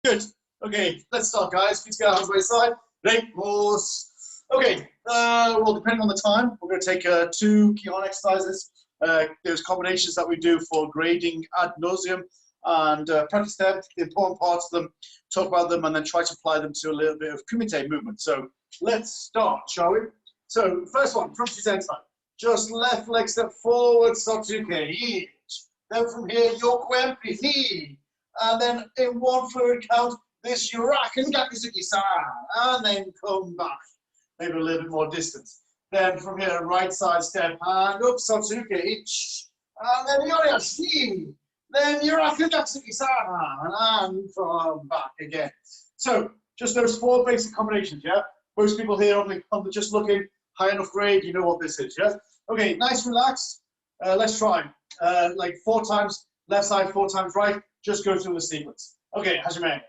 Good. Okay, let's start, guys. Please get our hands by your side. Ready? Pause. Okay, well, depending on the time, we're going to take 2 Kihon exercises. There's combinations that we do for grading ad nauseum, and practice them, the important parts of them, talk about them, and then try to apply them to a little bit of Kumite movement. So let's start, shall we? So first one, from Sensei. Just left leg step forward, Satsuke. Then from here, yoku empty knee. And then in 1 fluid count, this Yurakan Gakusuki-san. And then come back. Maybe a little bit more distance. Then from here, right side step, hand up, Satsuke. And then Yoryashi. Then Yurakan Gakusuki-san. And come back again. So just those 4 basic combinations, yeah? Most people here on the just looking high enough grade, you know what this is, yeah? Okay, nice, relaxed. Let's try. Like 4 times left side, 4 times right. Just go through the sequence. Okay, Hajime.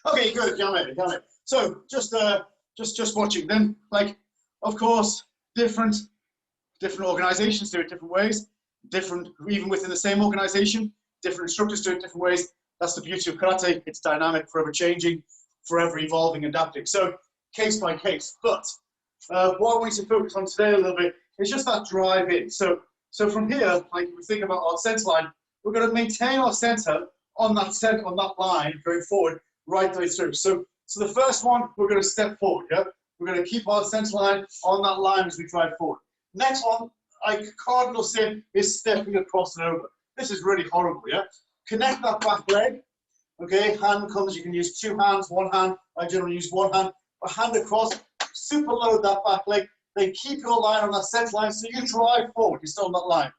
Okay, good, Yame. So just watching. Then, like, of course, different organizations do it different ways. Different, even within the same organization, different instructors do it different ways. That's the beauty of karate. It's dynamic, forever changing, forever evolving, adapting. So case by case. But what I want you to focus on today a little bit is just that drive in. So from here, like if we think about our center line, we're going to maintain our center on that line going forward right the way through. So the first one, we're going to step forward. Yeah, we're going to keep our center line on that line as we drive forward. Next one, like cardinal sin, is stepping across and over. This is really horrible. Yeah, connect that back leg. Okay, hand comes. You can use 2 hands, 1 hand. I generally use 1 hand. A hand across. Super load that back leg, then keep your line on that center line so you drive forward, you're still on that line.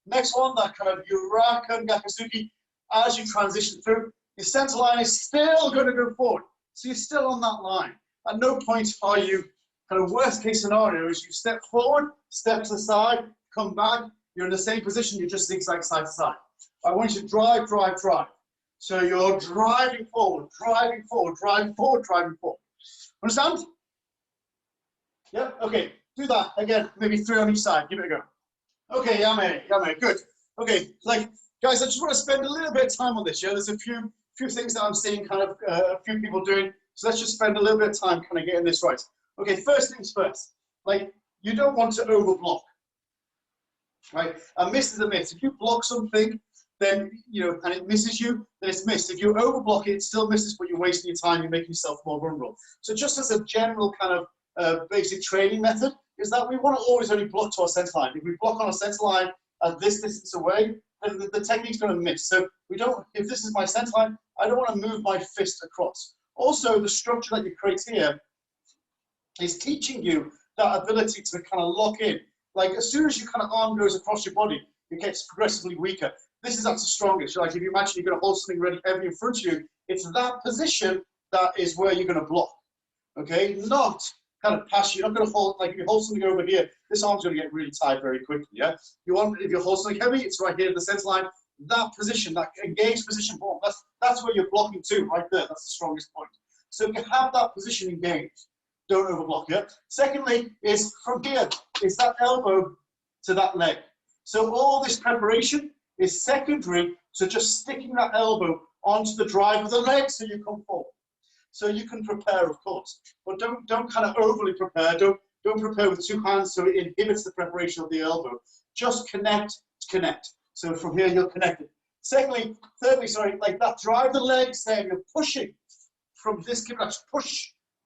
Next one, that kind of Yurakan Gakusuki, as you transition through, your center line is still going to go forward, so you're still on that line. At no point are you, kind of worst case scenario is you step forward, step to the side, come back, you're in the same position, you just zigzag side to side. I want you to drive. So you're driving forward. Understand? Yeah, okay, do that again, maybe 3 on each side, give it a go. Okay, Yame, good. Okay, like, guys, I just want to spend a little bit of time on this, yeah? There's a few things that I'm seeing kind of a few people doing, so let's just spend a little bit of time kind of getting this right. Okay, first things first, like, you don't want to overblock, right? A miss is a miss. If you block something, then, you know, and it misses you, then it's missed. If you overblock it, it still misses, but you're wasting your time, you're making yourself more vulnerable. So just as a general kind of basic training method is that we want to always only block to our center line. If we block on our center line at this distance away, then the technique's going to miss. So we don't, if this is my center line, I don't want to move my fist across. Also, the structure that you create here is teaching you that ability to kind of lock in. Like as soon as your kind of arm goes across your body, it gets progressively weaker. This is at the strongest. Like if you imagine you're going to hold something really heavy in front of you, it's that position that is where you're going to block. Okay, not kind of pass. You're not going to hold, like if you hold something over here, this arm's going to get really tight very quickly, yeah? You want, if you hold something heavy, it's right here at the center line. That position, that engaged position, that's where you're blocking to, right there. That's the strongest point. So you have that position engaged. Don't overblock it. Secondly, is from here, is that elbow to that leg. So all this preparation is secondary to just sticking that elbow onto the drive of the leg so you come forward. So you can prepare, of course, but don't kind of overly prepare. Don't prepare with 2 hands so it inhibits the preparation of the elbow. Just connect. So from here you're connected. Thirdly, sorry, like that drive the leg, saying you're pushing from this kiblash,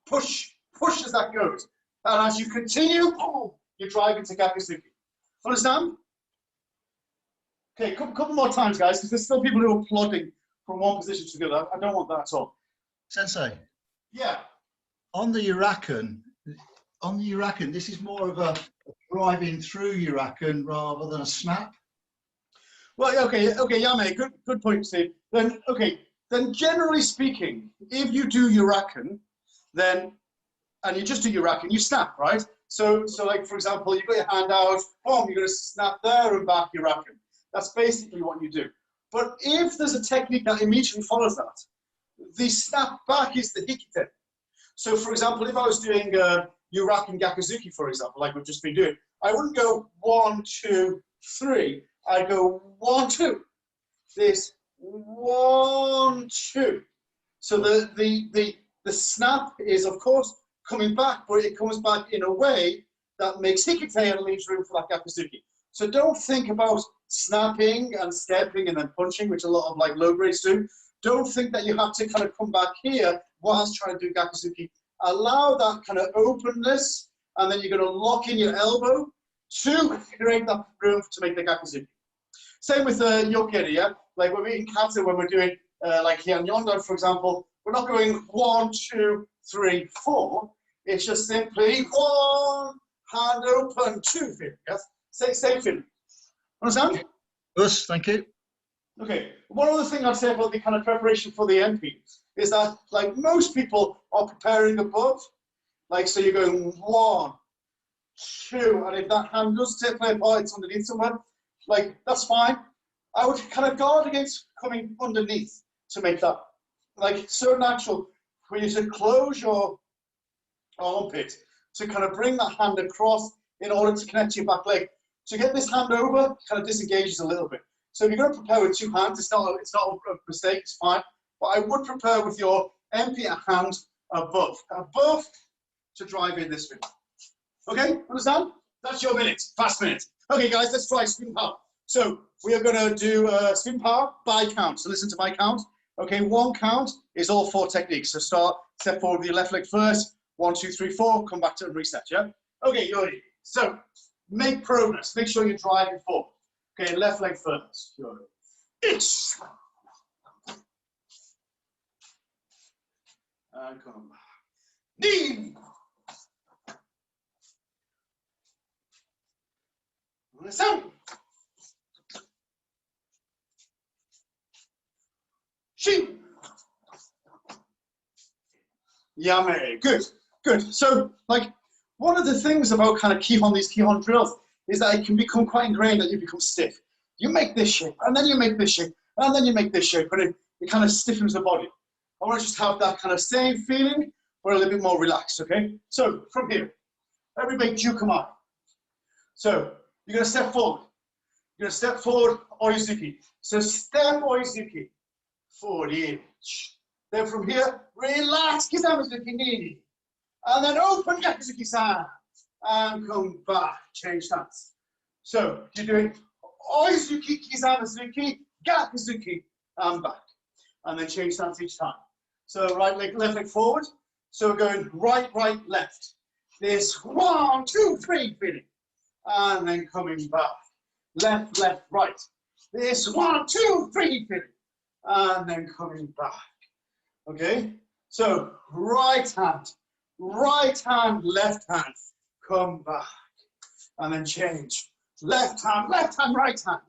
push as that goes. And as you continue, boom, you drive into Gakusuki. Understand? Okay, a couple more times, guys, because there's still people who are plodding from one position to the other. I don't want that at all. Sensei. Yeah. On the Yurakan, this is more of a driving through Yurakan rather than a snap. Well, okay, Yame, good point, Steve. Then generally speaking, if you do Yurakan, and you just do Yurakan, you snap, right? So like, for example, you've got your hand out, boom, you're going to snap there and back Yurakan. That's basically what you do. But if there's a technique that immediately follows that, the snap back is the hikite. So for example, if I was doing Yurakan Gakuzuki, for example, like we've just been doing, I wouldn't go 1, 2, 3. I'd go 1, 2. This 1, 2. So the snap is, of course, coming back, but it comes back in a way that makes hikite and leaves room for that gakuzuki. So don't think about snapping and stepping and then punching, which a lot of like low grades do. Don't think that you have to kind of come back here whilst trying to do gakuzuki. Allow that kind of openness, and then you're going to lock in your elbow to create that room to make the gakuzuki. Same with yokeri, yeah? Like when we're in kata, when we're doing like here and yonder, for example, we're not going 1, 2, 3, 4. It's just simply 1, hand open, 2, feeling, yes? Same feeling. Understand? Yes, thank you. Okay, one other thing I'd say about the kind of preparation for the MP is that, like, most people are preparing above, like, so you're going 1, 2, and if that hand does play a part, it's underneath somewhere, like, that's fine. I would kind of guard against coming underneath to make that, like, so natural for you to close your armpit, to kind of bring that hand across in order to connect your back leg. To get this hand over, kind of disengages a little bit. So if you're going to prepare with 2 hands, it's not a mistake, it's fine. But I would prepare with your empty hand above to drive in this bit. Okay, understand? That's your minute, fast minute. Okay, guys, let's try spin power. So we are going to do spin power by count. So listen to my count. Okay, 1 count is all 4 techniques. So step forward with your left leg first. 1, 2, 3, 4. Come back to reset. Yeah. Okay, you're ready. So make progress. Make sure you're driving forward. Okay, left leg first. You're ready. And come back. Knee. Listen. Shin. Yame. Good. Good. So, like, one of the things about kind of Kihon, these Kihon drills, is that it can become quite ingrained that you become stiff. You make this shape, and then you make this shape, and then you make this shape, and it kind of stiffens the body. I want to just have that kind of same feeling, but a little bit more relaxed, okay? So, from here, everybody jukumai. So, you're going to step forward. You're going to step forward, oizuki. So, step oizuki, forward, inch. Then from here, relax, kizamazuki, knee. And then open gakuzuki-san. And come back, change stance. So, you're doing oizuki, kizamazuki, gakuzuki, and back. And then change stance each time. So, right leg, left leg forward. So, we're going right, right, left. This 1, 2, 3 feeling. And then coming back. Left, left, right. This 1, 2, 3 feeling. And then coming back. Okay? So, right hand, left hand. Come back. And then change. Left hand, right hand.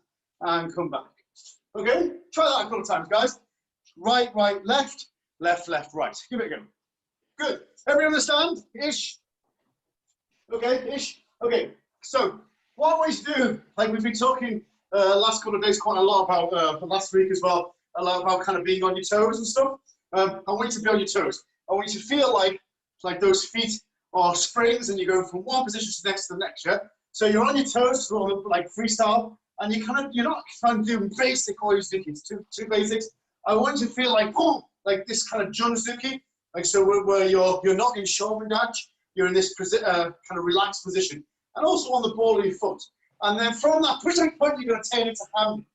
And come back. Okay? Try that a couple of times, guys. Right, right, left, left, left, right. Give it a go. Good. Everyone understand? Ish? Okay, ish? Okay. So, what I always do, like we've been talking last couple of days quite a lot about, last week as well, a lot about kind of being on your toes and stuff. I want you to be on your toes. I want you to feel like those feet are springs and you're going from one position to the next, yeah? So you're on your toes, sort of like freestyle, and you're not trying to do basic oizuki, it's too basics. I want you to feel like, boom, like this kind of junzuki, like so where you're not in shogundachi, you're in this kind of relaxed position, and also on the ball of your foot. And then from that pushing point, you're going to turn into hand.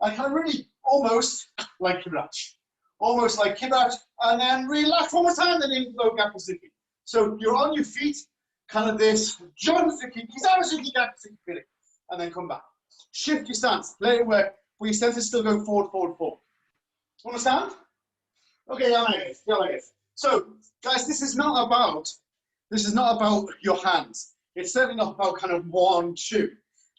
I kind of really almost like kibarachi. Almost like kibarachi, and then relax one more time, then in low gakuzuki. So you're on your feet, kind of this junzuki, kizamazuki, gakuzuki feeling, and then come back. Shift your stance, let it work, but your stance is still going forward, forward, forward. Understand? Okay, yeah, like it. So, guys, this is not about your hands. It's certainly not about kind of 1, 2.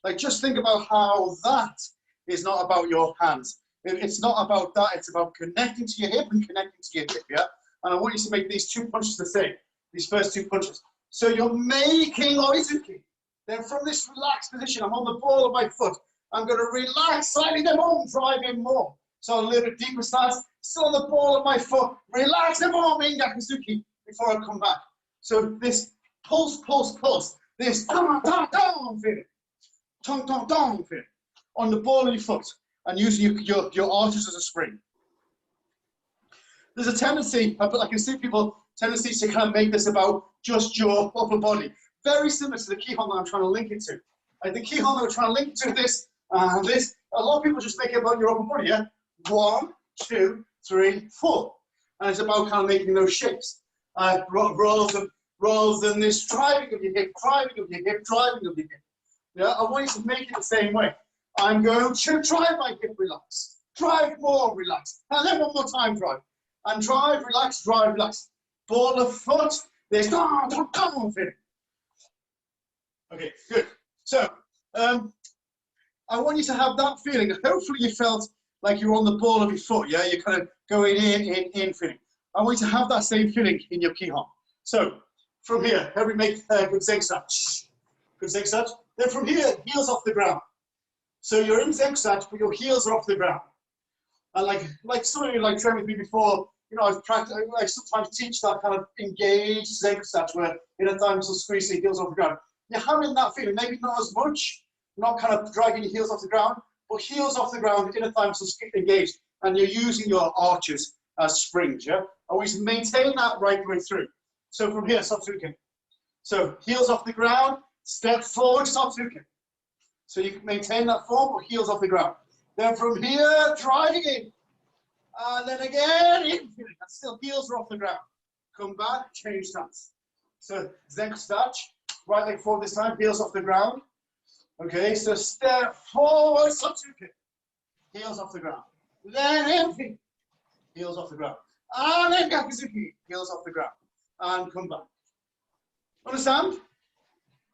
Like, just think about how that is not about your hands. It's not about that. It's about connecting to your hip and connecting to your hip, yeah? And I want you to make these 2 punches the same, these first 2 punches. So you're making oizuki. Then from this relaxed position, I'm on the ball of my foot. I'm going to relax slightly, then on, drive in more. So a little bit deeper stance, still on the ball of my foot. Relax and more, in gakuzuki, before I come back. So this pulse, pulse, pulse. this dong, dong, dong feeling. Dong, dong, dong feeling. On the ball of your foot and using your arches as a spring. There's a tendency, I can see people, tendencies to kind of make this about just your upper body. Very similar to the Kihon that I'm trying to link it to. Like the Kihon that we're trying to link to this and this, a lot of people just make it about your upper body, yeah? 1, 2, 3, 4. And it's about kind of making those shapes. Rather than this driving of your hip, driving of your hip, driving of your hip. Yeah, I want you to make it the same way. I'm going to drive my hip, relax. Drive more, relax. And then one more time, drive. And drive, relax, drive, relax. Ball of foot, there's okay, good. So, I want you to have that feeling. Hopefully you felt like you're on the ball of your foot, yeah? You're kind of going in feeling. I want you to have that same feeling in your Kihon. So, from here, everybody make a good zigzag. Good zigzag. Then from here, heels off the ground. So you're in zigzag, but your heels are off the ground. And like some of you like trained with me before, you know, I sometimes teach that kind of engaged zigzag where in a time to squeeze your heels off the ground. You're having that feeling, maybe not as much, not kind of dragging your heels off the ground, but heels off the ground in a time to engaged, and you're using your arches as springs, yeah? I want you to maintain that right the way through. So from here, Satsuki. So heels off the ground, step forward, Satsuki. So you can maintain that form, but heels off the ground. Then from here, driving in. And then again, in. And still heels are off the ground. Come back, change stance. So Zenko Stach, right leg forward this time, heels off the ground. Okay, so step forward, Satsuki. Heels off the ground. Then in. Heels off the ground. And then Gakuzuki, heels off the ground. And come back. Understand?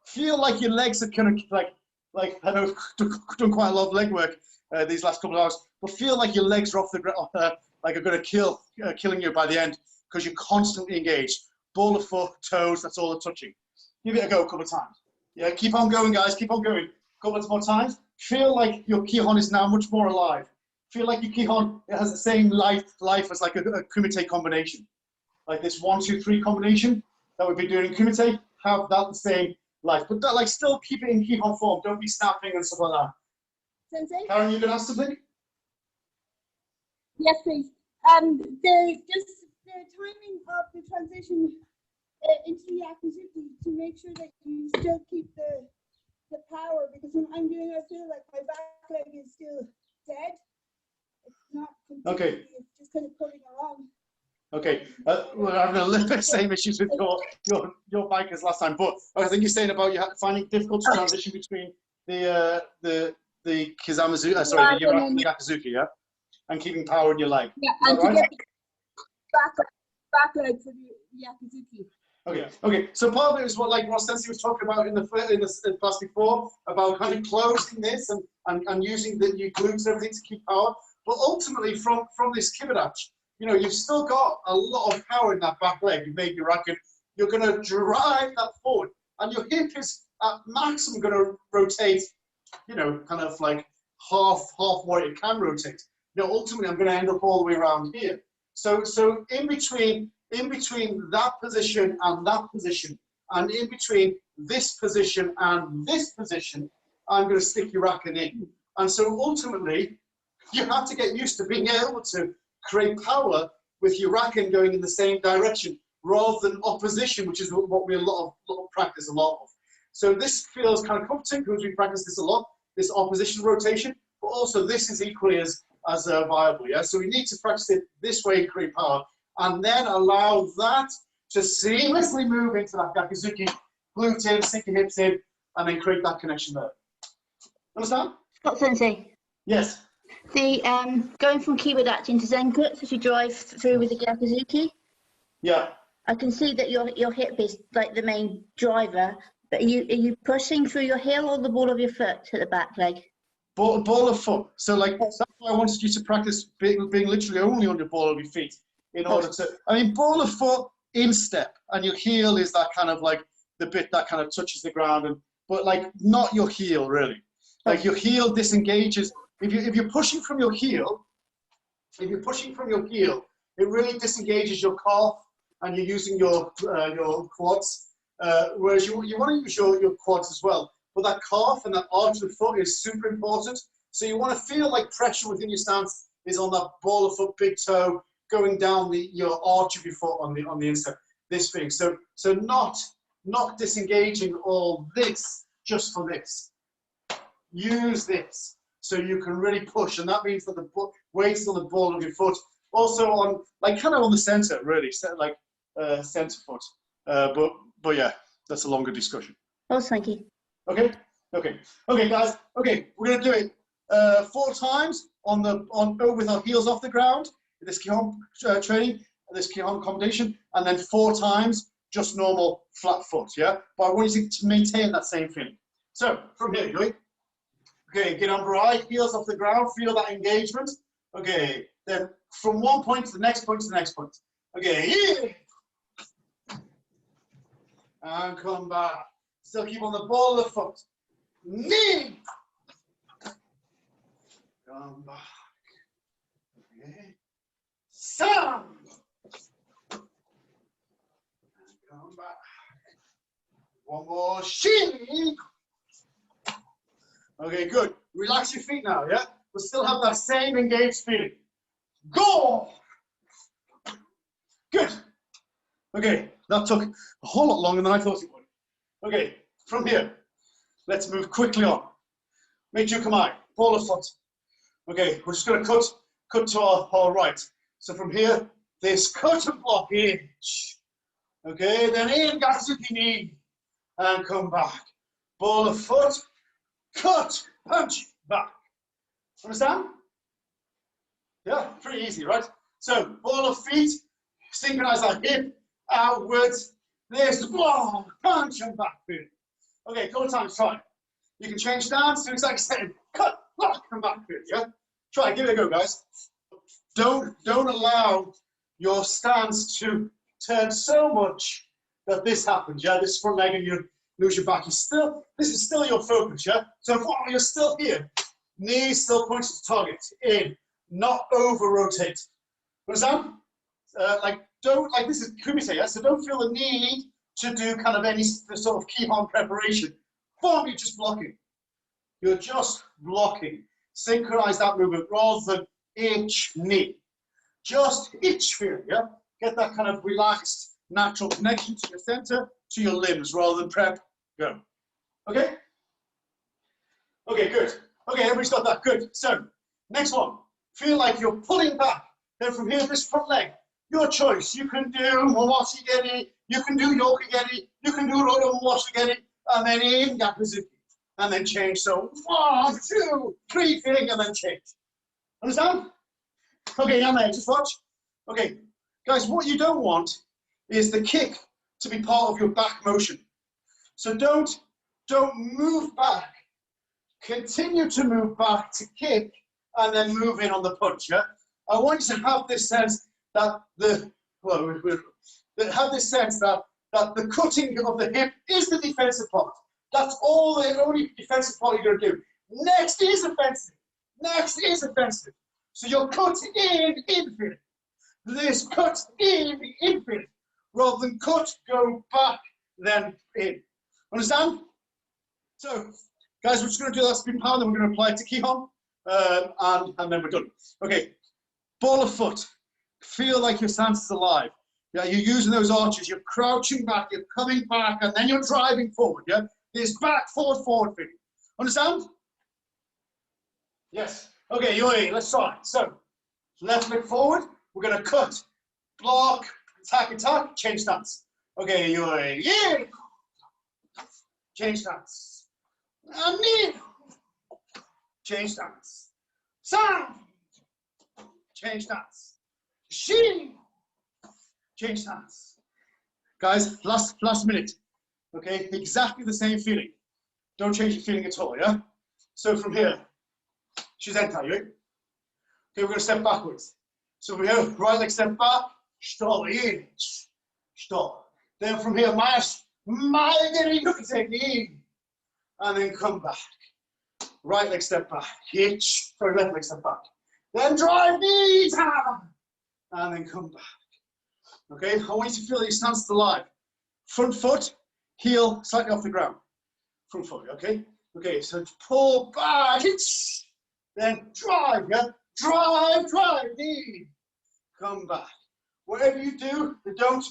Feel like your legs are kind of like I know I've done quite a lot of leg work these last couple of hours, but feel like your legs are off the ground, like are going to killing you by the end because you're constantly engaged. Ball of foot, toes, that's all they're touching. Give it a go a couple of times. Yeah, keep on going, guys. Keep on going. A couple of more times. Feel like your Kihon is now much more alive. Feel like your Kihon has the same life as like a Kumite combination. Like this 1, 2, 3 combination that we've been doing in Kumite, have that the same life. But that, like still keep it in Kihon form. Don't be snapping and stuff like that. Sensei? Karen, you going to ask something? Yes, please. The timing of the transition into the Yakuzuki to make sure that you still keep the power, because when I'm doing it, I feel like my back leg is still dead. It's not completely, okay. It's just kind of pulling along. Okay, we're having a little bit the same issues with your bike as last time, but I think you're saying about you finding it difficult to transition between the Kizamazuki, sorry, the Yuraku and the Yakuzuki, yeah, and keeping power in your leg. Yeah, and to get the back leg for the Yakuzuki. Okay. So part of it is what like Ross Sensei was talking about in the class before about kind of closing this and using your glutes and everything to keep power. But ultimately, from this Kibadachi, you know, you've still got a lot of power in that back leg. You made your racket. You're going to drive that forward, and your hip is at maximum going to rotate. You know, kind of like half what it can rotate. You know, ultimately, I'm going to end up all the way around here. So in between that position and that position, and in between this position and this position, I'm going to stick your racket in. And so ultimately, you have to get used to being able to create power with your racket going in the same direction rather than opposition, which is what we practice a lot of. So this feels kind of comforting because we practice this a lot, this opposition rotation, but also this is equally as viable. Yeah. So we need to practice it this way, create power, and then allow that to seamlessly move into that Gakuzuki, glute in, stick your hips in, and then create that connection there. Understand? Sensei. Yes. The going from Kibadachi into Zenkutsu as you drive through with the Gakuzuki. Yeah. I can see that your hip is like the main driver, but are you pushing through your heel or the ball of your foot to the back leg? Ball of foot. So like that's why I wanted you to practice being literally only on the ball of your feet in order to. I mean, ball of foot in step, and your heel is that kind of like the bit that kind of touches the ground, but like not your heel really. Like your heel disengages. If you're pushing from your heel, it really disengages your calf, and you're using your quads Whereas you want to use your quads as well. But that calf and that arch of the foot is super important. So you want to feel like pressure within your stance is on that ball of foot, big toe, going down your arch of your foot on the inside. This thing. So not disengaging all this just for this. Use this so you can really push, and that means that the weight's on the ball of your foot. Also on, like, kind of on the center, really, like center foot. But yeah, that's a longer discussion. Oh, thank you. Okay, guys. Okay, we're gonna do it 4 times with our heels off the ground. This Kihon training, this Kihon combination, and then 4 times just normal flat foot. Yeah, but I want you to maintain that same feeling. So from here, you okay, get on right, heels off the ground, feel that engagement. Okay, then from one point to the next point to the next point. Okay, and come back. Still keep on the ball of the foot. Knee. Come back. Okay. Sound. And come back. One more. Shin. Okay, good. Relax your feet now, yeah? But still have that same engaged feeling. Go! Good. Okay, that took a whole lot longer than I thought it would. Okay, from here, let's move quickly on. HDKI, ball of foot. Okay, we're just going to cut to our right. So from here, this cut and block in. Okay, then in, Gatsuki knee, and come back. Ball of foot, cut, punch, back. Understand? Yeah, pretty easy, right? So, ball of feet, synchronize that hip, outwards, this, blah, punch, and back. Okay, a couple of times, try. You can change stance, do exactly the same. Cut, block, and back. Yeah? Try, give it a go, guys. Don't allow your stance to turn so much that this happens, yeah? This front leg and you lose your back. This is still your focus, yeah? So while you're still here, knees still pointing to target, in, not over-rotate. Understand? Like this is Kumite, yeah? So don't feel the need to do kind of any sort of Kihon preparation. Form, you're just blocking. You're just blocking. Synchronize that movement rather than itch knee. Just itch feel, yeah? Get that kind of relaxed, natural connection to your center, to your limbs, rather than prep. Go. Okay? Okay, good. Okay, everybody's got that. Good. So, next one. Feel like you're pulling back. Then from here, this front leg. Your choice. You can do Mawashigeri, you can do Yokigeri, you can do Rodo Mawashigeri, and then in Yakuzuki. And then change. So 1, 2, 3 thing, and then change. Understand? Okay, Yame, just watch. Okay, guys, what you don't want is the kick to be part of your back motion. So don't move back. Continue to move back to kick, and then move in on the punch. Yeah, I want you to have this sense that the cutting of the hip is the defensive part. That's the only defensive part you're going to do. Next is offensive. Next is offensive. So you're cut in infinite. This cut in infinite, rather than cut, go back, then in. Understand? So, guys, we're just going to do that spin power, then we're going to apply it to Kihon, and then we're done. Okay, ball of foot. Feel like your stance is alive. Yeah, you're using those arches. You're crouching back. You're coming back, and then you're driving forward. Yeah, this back, forward thing. Understand? Yes. Okay, Yui, let's try. So, left leg forward. We're going to cut, block, attack, change stance. Okay, Yui, yeah. Change stance. And knee. Change stance. Sound. Change stance. Shin. Change stance. Guys, last minute. Okay, exactly the same feeling. Don't change your feeling at all, yeah? So from here, Shizentai, you? Okay, we're going to step backwards. So we go, right leg step back, stop, in, stop. Then from here, mash, and then come back. Right leg step back, hitch, sorry, left leg step back. Then drive knees, and then come back. Okay, I want you to feel your stance alive. Front foot, heel slightly off the ground, front foot, okay? Okay, so pull back, then drive, yeah? Drive, knee, come back. Whatever you do, don't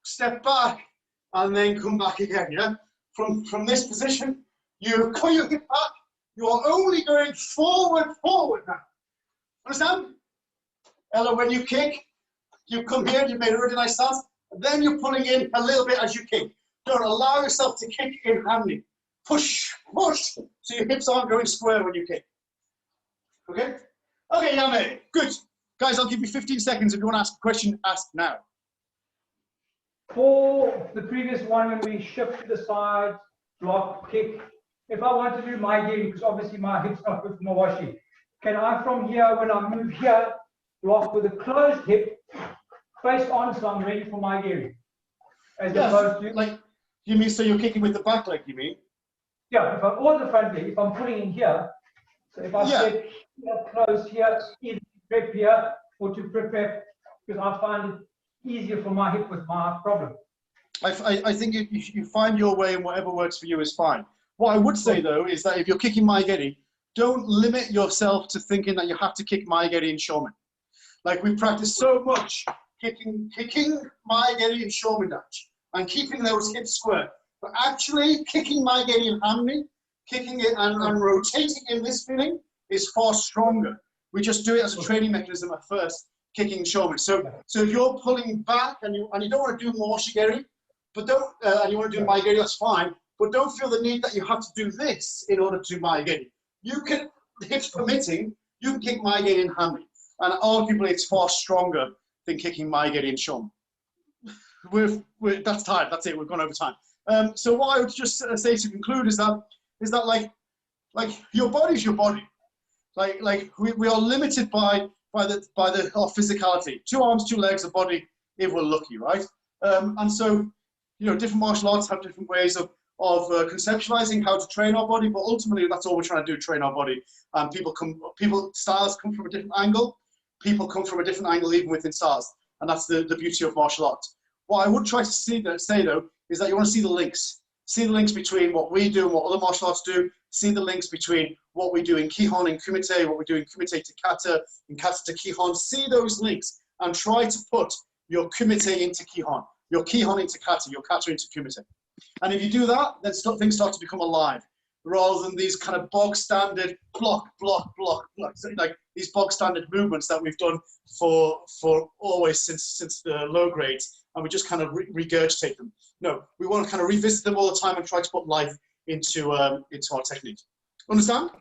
step back and then come back again, yeah? From this position, you pull your hip back, you are only going forward now. Understand? Ella, when you kick, you come here, you've made a really nice stance, and then you're pulling in a little bit as you kick. Don't allow yourself to kick in handling. Push, so your hips aren't going square when you kick. Okay? Okay, Yame, good. Guys, I'll give you 15 seconds. If you want to ask a question, ask now. For the previous one, when we shift to the side, block, kick, if I want to do my game, because obviously my hip's not good for my washi, can I from here, when I move here, block with a closed hip, face on, so I'm ready for my game? As opposed to, like, you mean so you're kicking with the back leg, you mean? yeah, if I'm or the front leg, if I'm putting in here, so if I step here, close here, either prep here or to prepare, because I find it easier for my hip with my problem. I think you find your way and whatever works for you is fine. What I would say though is that if you're kicking Maegeri, don't limit yourself to thinking that you have to kick Maegeri and Shomin. Like we practice so much kicking Maegeri and Shomin dash and keeping those hips square. But actually kicking Maegeri and Hanmi, kicking it and rotating in this feeling is far stronger. We just do it as a training mechanism at first, kicking Shomin. So if you're pulling back and you don't want to do more Shigeri, but and you want to do Maegeri, that's fine. But don't feel the need that you have to do this in order to do Maegeri. You can, hips permitting, you can kick Maegeri and Hanmi. And arguably it's far stronger than kicking Maegeri and Shomin. That's time, that's it, we've gone over time. So what I would just say to conclude is that like your body's your body. Like we are limited by our physicality. 2 arms, 2 legs, a body, if we're lucky, right? And so, you know, different martial arts have different ways of conceptualizing how to train our body, but ultimately that's all we're trying to do, train our body. And styles come from a different angle. People come from a different angle even within styles. And that's the beauty of martial arts. What I would try to say though, is that you want to see the links. See the links between what we do and what other martial arts do. See the links between what we do in Kihon and Kumite, what we do in Kumite to Kata, and Kata to Kihon. See those links and try to put your Kumite into Kihon, your Kihon into Kata, your Kata into Kumite. And if you do that, then things start to become alive, rather than these kind of bog standard block, so like these bog standard movements that we've done for always since the low grades, and we just kind of regurgitate them. No, we want to kind of revisit them all the time and try to put life into our technique. Understand?